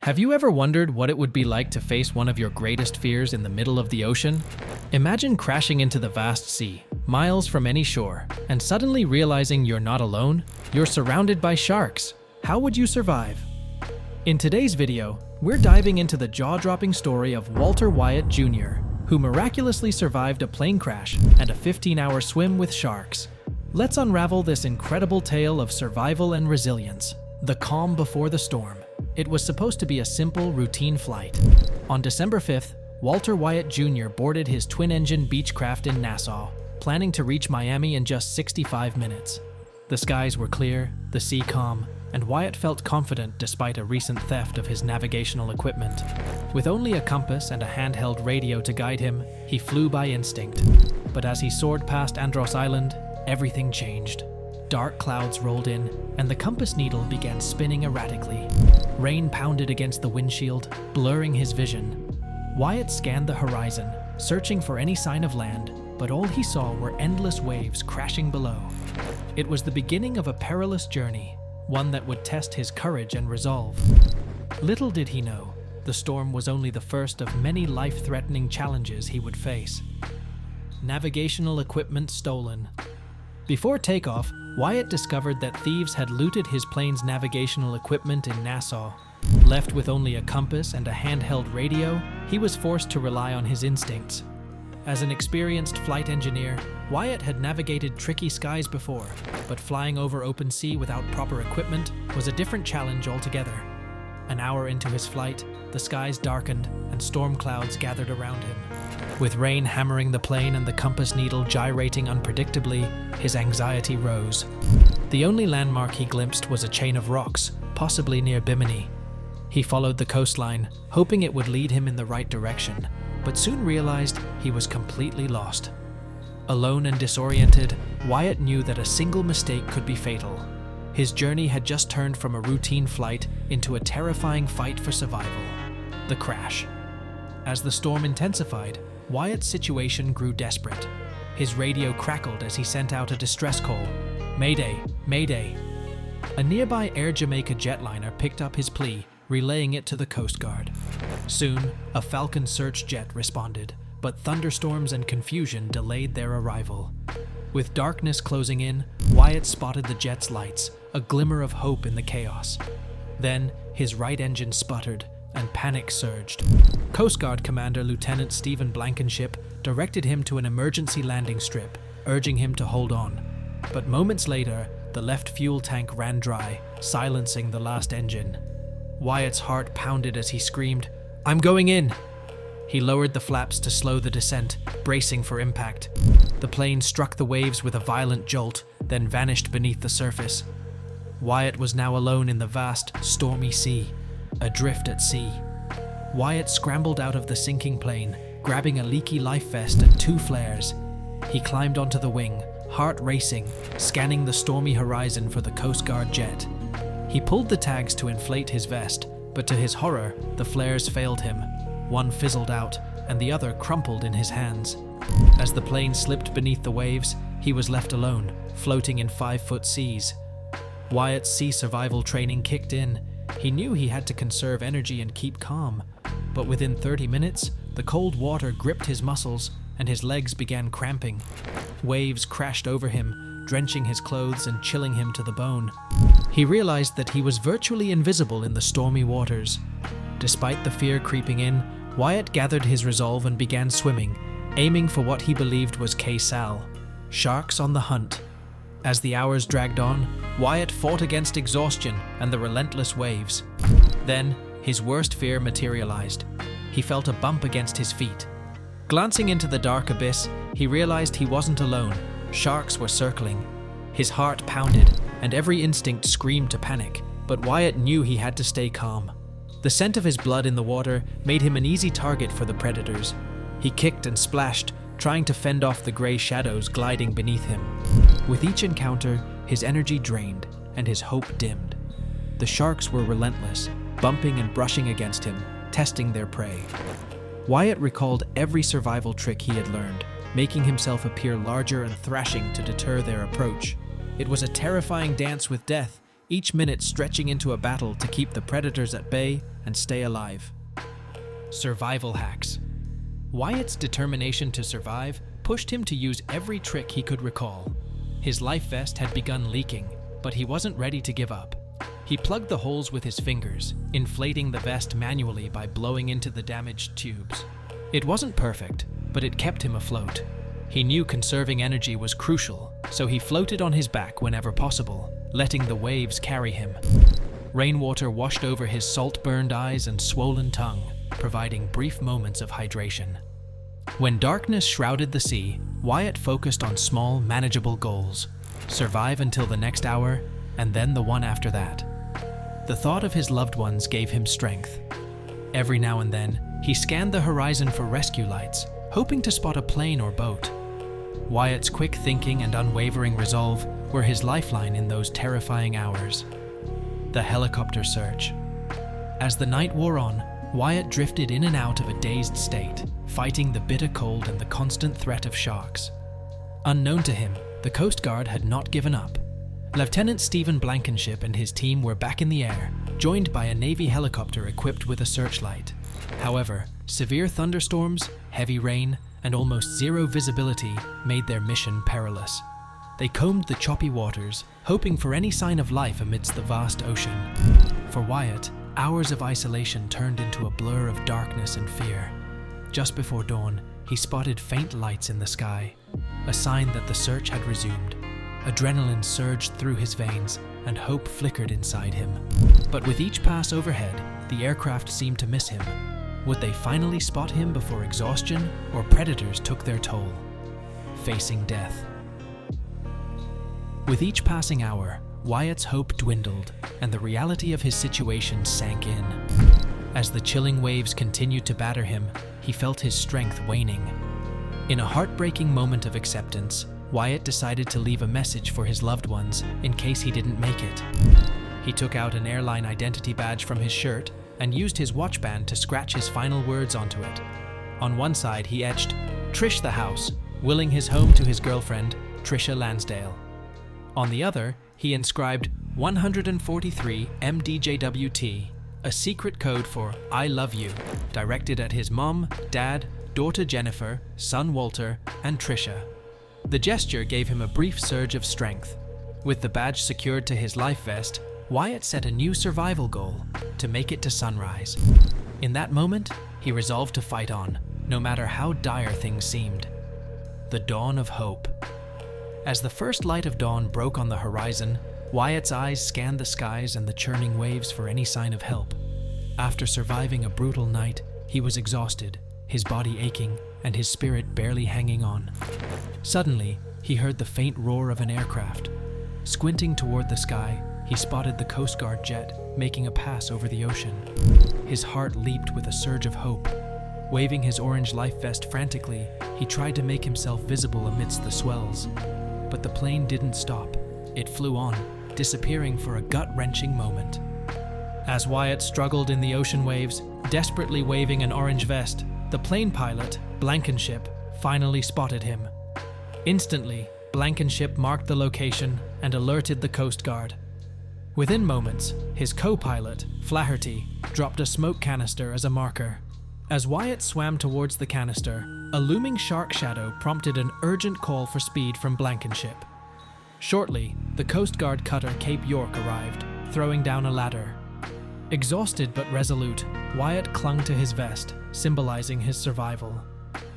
Have you ever wondered what it would be like to face one of your greatest fears in the middle of the ocean? Imagine crashing into the vast sea, miles from any shore, and suddenly realizing you're not alone. You're surrounded by sharks. How would you survive? In today's video, we're diving into the jaw-dropping story of Walter Wyatt Jr., who miraculously survived a plane crash and a 15-hour swim with sharks. Let's unravel this incredible tale of survival and resilience. The calm before the storm. It was supposed to be a simple, routine flight. On December 5th, Walter Wyatt Jr. boarded his twin-engine Beechcraft in Nassau, planning to reach Miami in just 65 minutes. The skies were clear, the sea calm, and Wyatt felt confident despite a recent theft of his navigational equipment. With only a compass and a handheld radio to guide him, he flew by instinct. But as he soared past Andros Island, everything changed. Dark clouds rolled in, and the compass needle began spinning erratically. Rain pounded against the windshield, blurring his vision. Wyatt scanned the horizon, searching for any sign of land, but all he saw were endless waves crashing below. It was the beginning of a perilous journey, one that would test his courage and resolve. Little did he know, the storm was only the first of many life-threatening challenges he would face. Navigational equipment stolen. Before takeoff, Wyatt discovered that thieves had looted his plane's navigational equipment in Nassau. Left with only a compass and a handheld radio, he was forced to rely on his instincts. As an experienced flight engineer, Wyatt had navigated tricky skies before, but flying over open sea without proper equipment was a different challenge altogether. An hour into his flight, the skies darkened and storm clouds gathered around him. With rain hammering the plane and the compass needle gyrating unpredictably, his anxiety rose. The only landmark he glimpsed was a chain of rocks, possibly near Bimini. He followed the coastline, hoping it would lead him in the right direction, but soon realized he was completely lost. Alone and disoriented, Wyatt knew that a single mistake could be fatal. His journey had just turned from a routine flight into a terrifying fight for survival. The crash. As the storm intensified, Wyatt's situation grew desperate. His radio crackled as he sent out a distress call. "Mayday, Mayday." A nearby Air Jamaica jetliner picked up his plea, relaying it to the Coast Guard. Soon, a Falcon search jet responded, but thunderstorms and confusion delayed their arrival. With darkness closing in, Wyatt spotted the jet's lights, a glimmer of hope in the chaos. Then, his right engine sputtered, and panic surged. Coast Guard Commander Lieutenant Stephen Blankenship directed him to an emergency landing strip, urging him to hold on. But moments later, the left fuel tank ran dry, silencing the last engine. Wyatt's heart pounded as he screamed, "I'm going in!" He lowered the flaps to slow the descent, bracing for impact. The plane struck the waves with a violent jolt, then vanished beneath the surface. Wyatt was now alone in the vast, stormy sea, adrift at sea. Wyatt scrambled out of the sinking plane, grabbing a leaky life vest and 2 flares. He climbed onto the wing, heart racing, scanning the stormy horizon for the Coast Guard jet. He pulled the tags to inflate his vest, but to his horror, the flares failed him. One fizzled out, and the other crumpled in his hands. As the plane slipped beneath the waves, he was left alone, floating in 5-foot seas. Wyatt's sea survival training kicked in. He knew he had to conserve energy and keep calm. But within 30 minutes, the cold water gripped his muscles, and his legs began cramping. Waves crashed over him, drenching his clothes and chilling him to the bone. He realized that he was virtually invisible in the stormy waters. Despite the fear creeping in, Wyatt gathered his resolve and began swimming, aiming for what he believed was Sal, sharks on the hunt. As the hours dragged on, Wyatt fought against exhaustion and the relentless waves. Then, his worst fear materialized. He felt a bump against his feet. Glancing into the dark abyss, he realized he wasn't alone. Sharks were circling. His heart pounded, and every instinct screamed to panic, but Wyatt knew he had to stay calm. The scent of his blood in the water made him an easy target for the predators. He kicked and splashed, trying to fend off the gray shadows gliding beneath him. With each encounter, his energy drained, and his hope dimmed. The sharks were relentless, bumping and brushing against him, testing their prey. Wyatt recalled every survival trick he had learned, making himself appear larger and thrashing to deter their approach. It was a terrifying dance with death, each minute stretching into a battle to keep the predators at bay and stay alive. Survival hacks. Wyatt's determination to survive pushed him to use every trick he could recall. His life vest had begun leaking, but he wasn't ready to give up. He plugged the holes with his fingers, inflating the vest manually by blowing into the damaged tubes. It wasn't perfect, but it kept him afloat. He knew conserving energy was crucial, so he floated on his back whenever possible, letting the waves carry him. Rainwater washed over his salt-burned eyes and swollen tongue, providing brief moments of hydration. When darkness shrouded the sea, Wyatt focused on small, manageable goals. Survive until the next hour, and then the one after that. The thought of his loved ones gave him strength. Every now and then, he scanned the horizon for rescue lights, hoping to spot a plane or boat. Wyatt's quick thinking and unwavering resolve were his lifeline in those terrifying hours. The helicopter search. As the night wore on, Wyatt drifted in and out of a dazed state, fighting the bitter cold and the constant threat of sharks. Unknown to him, the Coast Guard had not given up. Lieutenant Stephen Blankenship and his team were back in the air, joined by a Navy helicopter equipped with a searchlight. However, severe thunderstorms, heavy rain, and almost zero visibility made their mission perilous. They combed the choppy waters, hoping for any sign of life amidst the vast ocean. For Wyatt, hours of isolation turned into a blur of darkness and fear. Just before dawn, he spotted faint lights in the sky, a sign that the search had resumed. Adrenaline surged through his veins, and hope flickered inside him. But with each pass overhead, the aircraft seemed to miss him. Would they finally spot him before exhaustion or predators took their toll? Facing death. With each passing hour, Wyatt's hope dwindled, and the reality of his situation sank in. As the chilling waves continued to batter him, he felt his strength waning. In a heartbreaking moment of acceptance, Wyatt decided to leave a message for his loved ones in case he didn't make it. He took out an airline identity badge from his shirt and used his watch band to scratch his final words onto it. On one side, he etched, "Trish the House," willing his home to his girlfriend, Trisha Lansdale. On the other, he inscribed 143 MDJWT, a secret code for "I love you," directed at his mom, dad, daughter Jennifer, son Walter, and Trisha. The gesture gave him a brief surge of strength. With the badge secured to his life vest, Wyatt set a new survival goal: to make it to sunrise. In that moment, he resolved to fight on, no matter how dire things seemed. The dawn of hope. As the first light of dawn broke on the horizon, Wyatt's eyes scanned the skies and the churning waves for any sign of help. After surviving a brutal night, he was exhausted, his body aching, and his spirit barely hanging on. Suddenly, he heard the faint roar of an aircraft. Squinting toward the sky, he spotted the Coast Guard jet making a pass over the ocean. His heart leaped with a surge of hope. Waving his orange life vest frantically, he tried to make himself visible amidst the swells. But the plane didn't stop. It flew on, disappearing for a gut-wrenching moment. As Wyatt struggled in the ocean waves, desperately waving an orange vest, the plane pilot, Blankenship, finally spotted him. Instantly, Blankenship marked the location and alerted the Coast Guard. Within moments, his co-pilot, Flaherty, dropped a smoke canister as a marker. As Wyatt swam towards the canister, a looming shark shadow prompted an urgent call for speed from Blankenship. Shortly, the Coast Guard cutter Cape York arrived, throwing down a ladder. Exhausted but resolute, Wyatt clung to his vest, symbolizing his survival.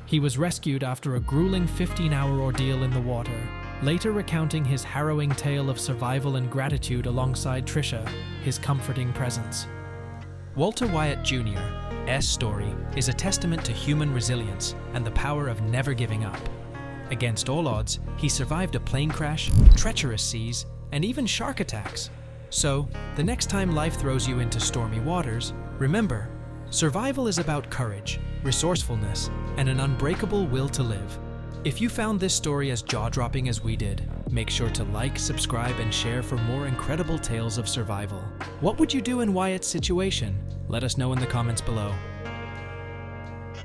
He was rescued after a grueling 15-hour ordeal in the water, later recounting his harrowing tale of survival and gratitude alongside Trisha, his comforting presence. Walter Wyatt Jr.'s story is a testament to human resilience and the power of never giving up. Against all odds, he survived a plane crash, treacherous seas, and even shark attacks. So, the next time life throws you into stormy waters, remember, survival is about courage, resourcefulness, and an unbreakable will to live. If you found this story as jaw-dropping as we did, make sure to like, subscribe, and share for more incredible tales of survival. What would you do in Wyatt's situation? Let us know in the comments below.